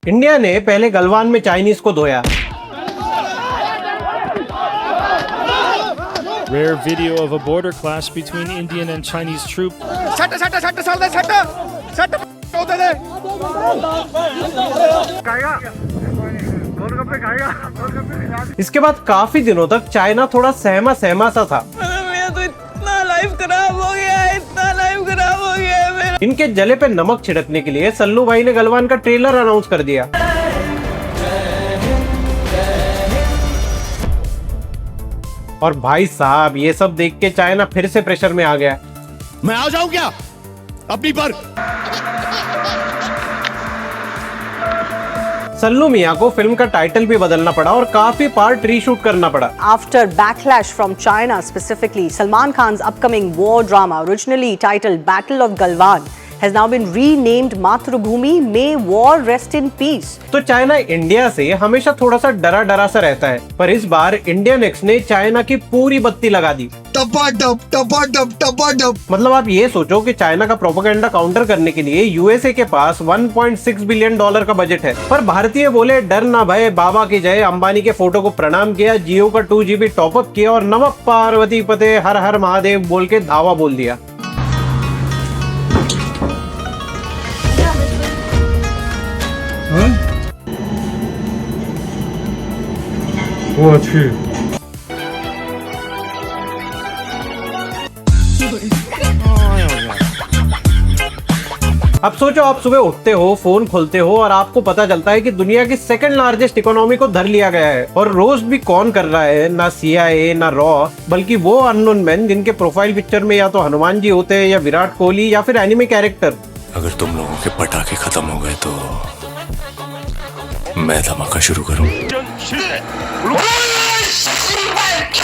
India ने पहले गलवान में चाइनीज को धोया। Rare video of a border clash between Indian and Chinese troops. इसके बाद काफी दिनों तक चाइना थोड़ा सहमा सहमा सा था। मेरा तो इतना लाइफ खराब हो गया है, इतना लाइफ खराब हो गया है मेरा। इनके जले पे नमक छिड़कने के लिए सल्लू भाई ने गलवान का ट्रेलर अनाउंस कर दिया। और भाई साहब ये सब देख के चाइना फिर से प्रेशर में आ गया। मैं आ जाऊं क्या अपनी पर? सल्लू मियां को फिल्म का टाइटल भी बदलना पड़ा और काफी पार्ट रीशूट करना पड़ा। After backlash from China specifically, Salman Khan's upcoming war drama, originally titled Battle of Galwan, has now been renamed Mathrubhumi, May War Rest in Peace. तो चाइना इंडिया से हमेशा थोड़ा सा डरा डरा सा रहता है, पर इस बार इंडियन एक्स ने चाइना की पूरी बत्ती लगा दी। मतलब आप ये सोचो कि चाइना का प्रोपेगेंडा काउंटर करने के लिए यूएसए के पास $1.6 बिलियन का बजट है, पर भारतीय बोले डर ना भय, बाबा की जय, अंबानी के फोटो को प्रणाम किया, जियो का 2 GB टॉपअप किया और नमः पार्वती पते हर हर महादेव बोल के धावा बोल दिया। अब सोचो आप सुबह उठते हो, फोन खोलते हो और आपको पता चलता है कि दुनिया की सेकंड लार्जेस्ट इकोनॉमी को धर लिया गया है। और रोस्ट भी कौन कर रहा है? ना CIA ना रॉ, बल्कि वो अननोन मैन जिनके प्रोफाइल पिक्चर में या तो हनुमान जी होते हैं या विराट कोहली या फिर एनिमे कैरेक्टर। अगर तुम लोगों के पटाखे खत्म हो गए तो मैं धमाका शुरू करूं।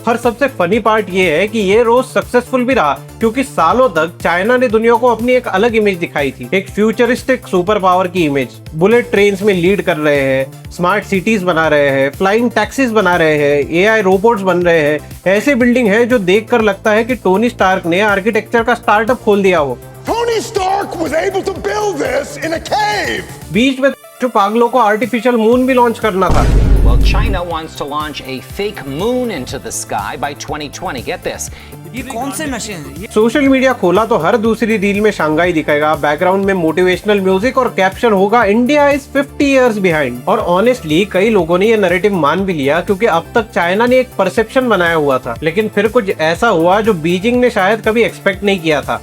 और सबसे फनी पार्ट ये है कि ये रोज सक्सेसफुल भी रहा, क्योंकि सालों तक चाइना ने दुनिया को अपनी एक अलग इमेज दिखाई थी, एक फ्यूचरिस्टिक सुपर पावर की इमेज। बुलेट ट्रेन्स में लीड कर रहे हैं, स्मार्ट सिटीज बना रहे हैं, फ्लाइंग टैक्सीज बना रहे हैं, AI रोबोट्स बन रहे हैं। ऐसी बिल्डिंग है जो देखकर लगता है कि टोनी स्टार्क ने आर्किटेक्चर का स्टार्टअप खोल दिया हो। Tony Stark was able to build this in a cave. बीच में जो पागलों को आर्टिफिशियल मून भी लॉन्च करना था। Well, China wants to launch a fake moon into the sky by 2020. Get this. ये कौन से नशे हैं? सोशल मीडिया खोला तो हर दूसरी रील में शंघाई दिखेगा, बैकग्राउंड में मोटिवेशनल म्यूजिक और कैप्शन होगा इंडिया इज 50 years behind। और ऑनेस्टली कई लोगों ने ये नैरेटिव मान भी लिया, क्योंकि अब तक चाइना ने एक परसेप्शन बनाया हुआ था, लेकिन फिर कुछ ऐसा हुआ जो बीजिंग ने शायद कभी एक्सपेक्ट नहीं किया था।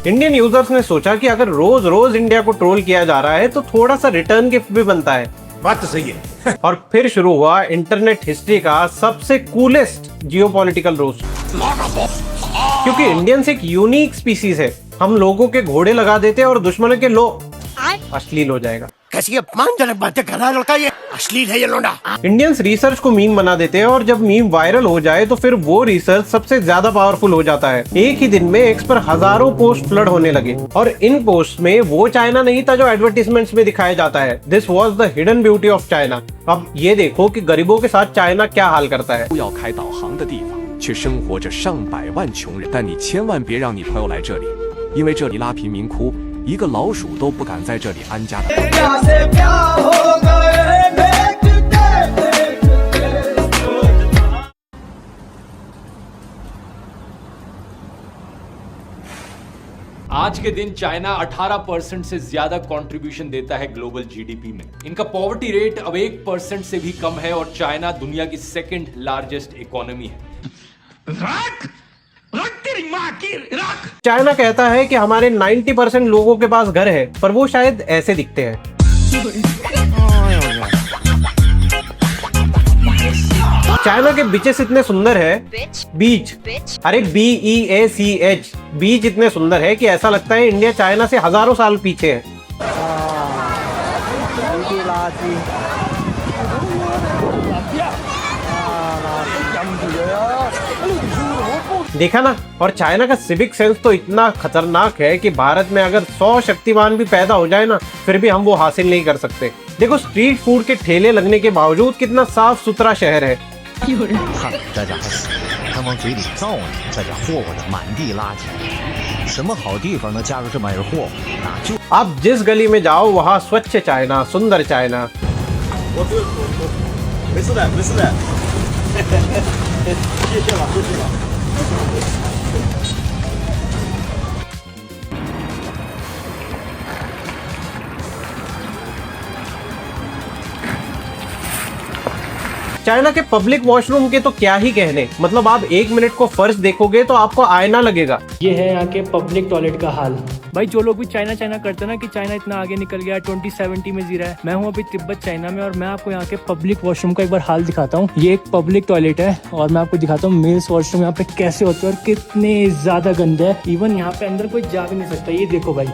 इंडियन यूजर्स ने सोचा कि अगर रोज रोज इंडिया को ट्रोल किया जा रहा है तो थोड़ा सा रिटर्न गिफ्ट भी बनता है। बात तो सही है। और फिर शुरू हुआ इंटरनेट हिस्ट्री का सबसे कूलेस्ट जियोपॉलिटिकल रोस्ट। क्योंकि इंडियंस एक यूनिक स्पीसीज है, हम लोगों के घोड़े लगा देते हैं और दुश्मनों के लो अश्लील हो जाएगा। कैसी अपमानजनक बातें कर रहा है लड़का, ये अश्लील है ये लोंडा। इंडियंस रिसर्च को मीम बना देते हैं और जब मीम वायरल हो जाए तो फिर वो रिसर्च सबसे ज्यादा पावरफुल हो जाता है। एक ही दिन में एक्स पर हजारों पोस्ट फ्लड होने लगे और इन पोस्ट में वो चाइना नहीं था जो एडवर्टाइजमेंट्स में दिखाया जाता है। This was the hidden beauty of China. अब ये देखो कि गरीबों के साथ चाइना क्या हाल करता है। 要开导航的地方，却生活着上百万穷人。但你千万别让你朋友来这里，因为这里拉贫民窟，一个老鼠都不敢在这里安家。 आज के दिन चाइना 18% से ज्यादा कंट्रीब्यूशन देता है ग्लोबल जीडीपी में। इनका पॉवर्टी रेट अब 1% से भी कम है और चाइना दुनिया की सेकंड लार्जेस्ट इकोनॉमी है। चाइना कहता है कि हमारे 90% लोगों के पास घर है, पर वो शायद ऐसे दिखते हैं। चाइना के बीचेस इतने सुंदर है, बीच, अरे BEACH, बीच इतने सुंदर है कि ऐसा लगता है इंडिया चाइना से हजारों साल पीछे है। देखा ना? और चाइना का सिविक सेंस तो इतना खतरनाक है कि भारत में अगर 100 शक्तिमान भी पैदा हो जाए ना, फिर भी हम वो हासिल नहीं कर सकते। देखो स्ट्रीट फूड के ठेले लगने के बावजूद कितना साफ सुथरा शहर है। 看，大家还死，他往嘴里造呢，这家伙的满地垃圾。什么好地方能加入这么点货？那就 आप जिस गली में जाओ वहाँ स्वच्छ चाइना, सुंदर चाइना। 没事的，没事的。谢谢了，谢谢了。 चाइना के पब्लिक वॉशरूम के तो क्या ही कहने, मतलब आप 1 मिनट को फर्श देखोगे तो आपको आईना लगेगा। ये है यहाँ के पब्लिक टॉयलेट का हाल। भाई जो लोग भी चाइना करते हैं ना कि चाइना इतना आगे निकल गया, 2070 में जी रहा है, मैं हूँ अभी तिब्बत चाइना में और मैं आपको यहाँ के पब्लिक वॉशरूम का एक बार हाल दिखाता हूँ। ये एक पब्लिक टॉयलेट है और मैं आपको दिखाता हूँ मेल्स वॉशरूम यहाँ पे कैसे होते हैं और कितने ज्यादा गंदे है। इवन यहाँ पे अंदर कोई जा भी नहीं सकता। ये देखो भाई,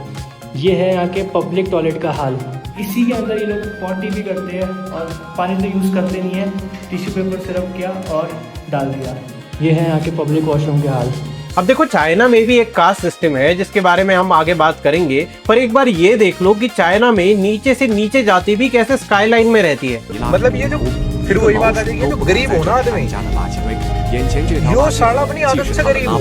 ये है यहाँ के पब्लिक टॉयलेट का हाल। इसी के अंदर ये लोग पॉटी भी करते हैं और पानी तो यूज़ करते नहीं है, टिश्यू पेपर सिर्फ किया और डाल दिया। ये है यहाँ के पब्लिक वॉशरूम के हाल। अब देखो चाइना में भी एक कास्ट सिस्टम है जिसके बारे में हम आगे बात करेंगे, पर एक बार ये देख लो कि चाइना में नीचे से नीचे जाति भी कैसे स्काईलाइन में रहती है। मतलब ये जो फिर वही बात आ जाएगी, जो गरीब हो ना आदमी, यो साला अपनी आदत से गरीब हो।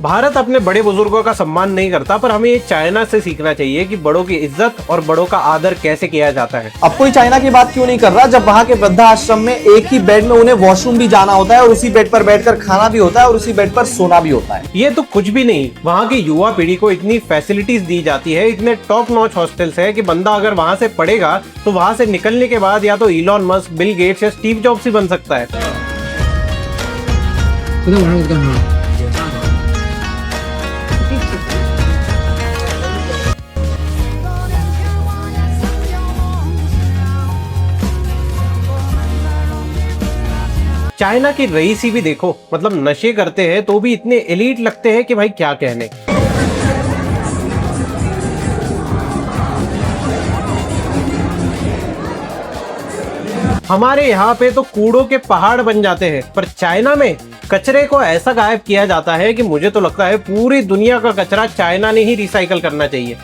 भारत अपने बड़े बुजुर्गों का सम्मान नहीं करता, पर हमें ये चाइना से सीखना चाहिए कि बड़ों की इज्जत और बड़ों का आदर कैसे किया जाता है। अब कोई चाइना की बात क्यों नहीं कर रहा जब वहाँ के वृद्धाश्रम में एक ही बेड में उन्हें वॉशरूम भी जाना होता है और उसी बेड पर बैठकर खाना भी होता है और उसी बेड पर सोना भी होता है। ये तो कुछ भी नहीं, वहाँ की युवा पीढ़ी को इतनी फैसिलिटीज दी जाती है, इतने टॉप नॉच हॉस्टल्स है कि बंदा अगर वहाँ से पढ़ेगा तो वहाँ से निकलने के बाद या तो इलॉन मस्क, बिल गेट्स या स्टीव जॉब्स ही बन सकता है। चाइना की रईसी भी देखो, मतलब नशे करते हैं तो भी इतने एलीट लगते हैं कि भाई क्या कहने। हमारे यहाँ पे तो कूड़ों के पहाड़ बन जाते हैं, पर चाइना में कचरे को ऐसा गायब किया जाता है कि मुझे तो लगता है पूरी दुनिया का कचरा चाइना ने ही रिसाइकल करना चाहिए।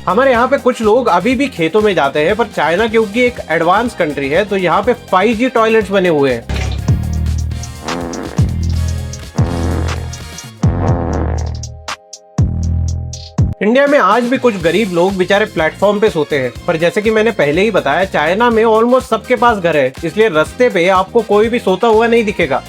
हमारे यहाँ पे कुछ लोग अभी भी खेतों में जाते हैं, पर चाइना क्योंकि एक एडवांस कंट्री है तो यहाँ पे 5G टॉयलेट्स बने हुए हैं। इंडिया में आज भी कुछ गरीब लोग बेचारे प्लेटफॉर्म पे सोते हैं, पर जैसे कि मैंने पहले ही बताया चाइना में ऑलमोस्ट सबके पास घर है, इसलिए रास्ते पे आपको कोई भी सोता हुआ नहीं दिखेगा।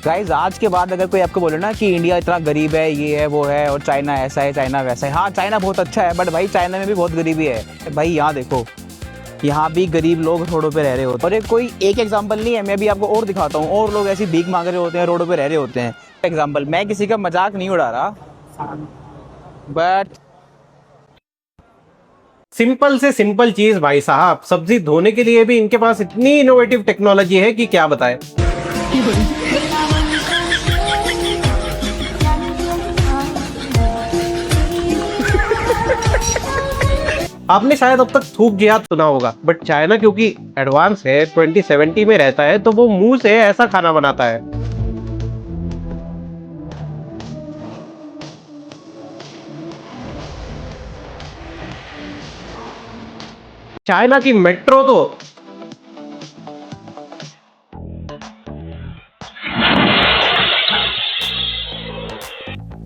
गाइस आज के बाद अगर कोई आपको बोले ना कि इंडिया इतना गरीब है, ये है वो है और चाइना ऐसा है चाइना वैसा है, हाँ चाइना बहुत अच्छा है बट भाई चाइना में भी बहुत गरीबी है। भाई यहाँ देखो, यहाँ भी गरीब लोग रोडों पे रह रहे होते हैं और ये कोई एक एग्जांपल नहीं है, मैं भी आपको और दिखाता हूँ और लोग ऐसी भीख मांग रहे होते हैं, रोडों पे रह रहे होते हैं। एग्जांपल, मैं किसी का मजाक नहीं उड़ा रहा, बट सिंपल से सिंपल चीज भाई साहब, सब्जी धोने के लिए भी इनके पास इतनी इनोवेटिव टेक्नोलॉजी है कि क्या बताएं। आपने शायद अब तक थूक जिहाद सुना होगा, बट चाइना क्योंकि एडवांस है, 2070 में रहता है, तो वो मुंह से ऐसा खाना बनाता है। चाइना की मेट्रो तो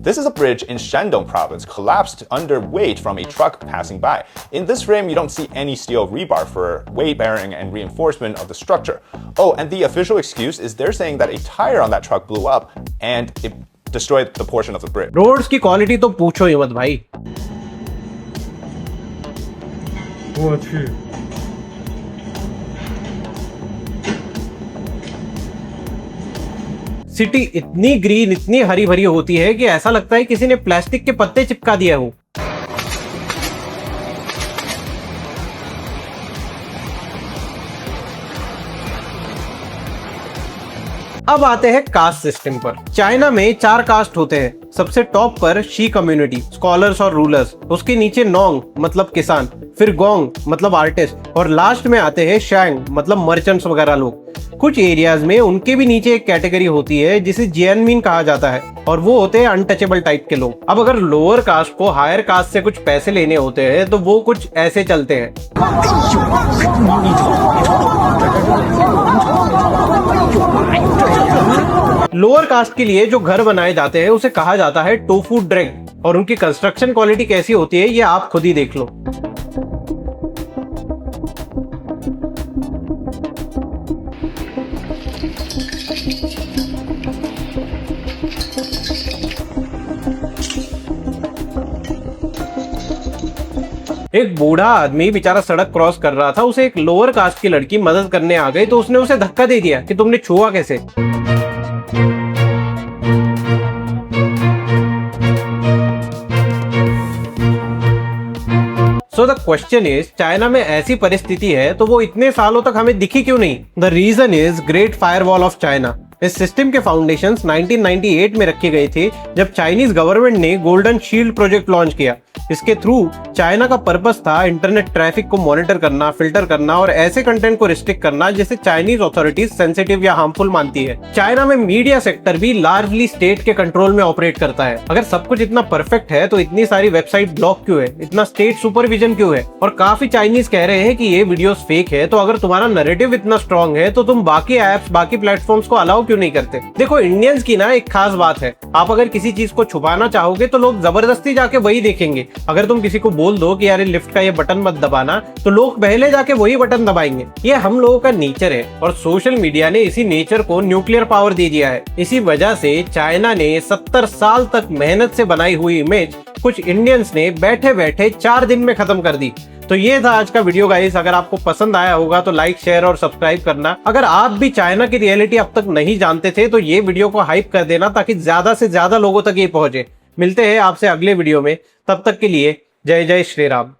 This is a bridge in Shandong province collapsed under weight from a truck passing by. In this frame, you don't see any steel rebar for weight bearing and reinforcement of the structure. Oh, and the official excuse is they're saying that a tire on that truck blew up and it destroyed the portion of the bridge. Roads की quality तो पूछो ही मत भाई। City इतनी green, इतनी हरी भरी होती है कि ऐसा लगता है किसी ने प्लास्टिक के पत्ते चिपका दिए हो। अब आते हैं कास्ट सिस्टम पर। चाइना में 4 कास्ट होते हैं। सबसे टॉप पर शी कम्युनिटी, स्कॉलर्स और रूलर्स, उसके नीचे नोंग मतलब किसान, फिर गोंग मतलब आर्टिस्ट, और लास्ट में आते हैं शैंग मतलब मर्चेंट्स वगैरह लोग। कुछ एरियाज में उनके भी नीचे एक कैटेगरी होती है जिसे जियानमिन कहा जाता है, और वो होते हैं अनटचेबल टाइप के लोग। अब अगर लोअर कास्ट को हायर कास्ट से कुछ पैसे लेने होते हैं तो वो कुछ ऐसे चलते हैं। लोअर कास्ट के लिए जो घर बनाए जाते हैं उसे कहा जाता है टोफू ड्रैग, और उनकी कंस्ट्रक्शन क्वालिटी कैसी होती है ये आप खुद ही देख लो। एक बूढ़ा आदमी बेचारा सड़क क्रॉस कर रहा था, उसे एक लोअर कास्ट की लड़की मदद करने आ गई तो उसने उसे धक्का दे दिया कि तुमने छुआ कैसे। So the question is, China में ऐसी परिस्थिति है तो वो इतने सालों तक हमें दिखी क्यों नहीं? The reason is great firewall of China. इस सिस्टम के फाउंडेशंस 1998 में रखे गए थे जब चाइनीज गवर्नमेंट ने गोल्डन शील्ड प्रोजेक्ट लॉन्च किया। इसके थ्रू चाइना का पर्पस था इंटरनेट ट्रैफिक को मॉनिटर करना, फिल्टर करना और ऐसे कंटेंट को रिस्ट्रिक्ट करना जिसे चाइनीज अथॉरिटीज सेंसिटिव या हार्मफुल मानती है। चाइना में मीडिया सेक्टर भी लार्जली स्टेट के कंट्रोल में ऑपरेट करता है। अगर सब कुछ इतना परफेक्ट है तो इतनी सारी वेबसाइट ब्लॉक क्यों है, इतना स्टेट सुपरविजन क्यों है? और काफी चाइनीज कह रहे हैं कि ये वीडियोस फेक है, तो अगर तुम्हारा नैरेटिव इतना स्ट्रॉन्ग है तो तुम बाकी एप्स, बाकी प्लेटफॉर्म्स को अलाउ क्यों नहीं करते? देखो, इंडियंस की ना एक खास बात है, आप अगर किसी चीज को छुपाना चाहोगे तो लोग जबरदस्ती जाके वही देखेंगे। अगर तुम किसी को बोल दो कि यार लिफ्ट का ये बटन मत दबाना, तो लोग पहले जाके वही बटन दबाएंगे। ये हम लोगों का नेचर है और सोशल मीडिया ने इसी नेचर को न्यूक्लियर पावर दे दिया है। इसी वजह से चाइना ने 70 साल तक मेहनत से बनाई हुई इमेज कुछ इंडियंस ने बैठे बैठे 4 दिन में खत्म कर दी। तो ये था आज का वीडियो गाइस। अगर आपको पसंद आया होगा तो लाइक, शेयर और सब्सक्राइब करना। अगर आप भी चाइना की रियलिटी अब तक नहीं जानते थे तो ये वीडियो को हाइप कर देना ताकि ज्यादा से ज्यादा लोगों तक ये पहुंचे। मिलते हैं आपसे अगले वीडियो में, तब तक के लिए जय जय श्री राम।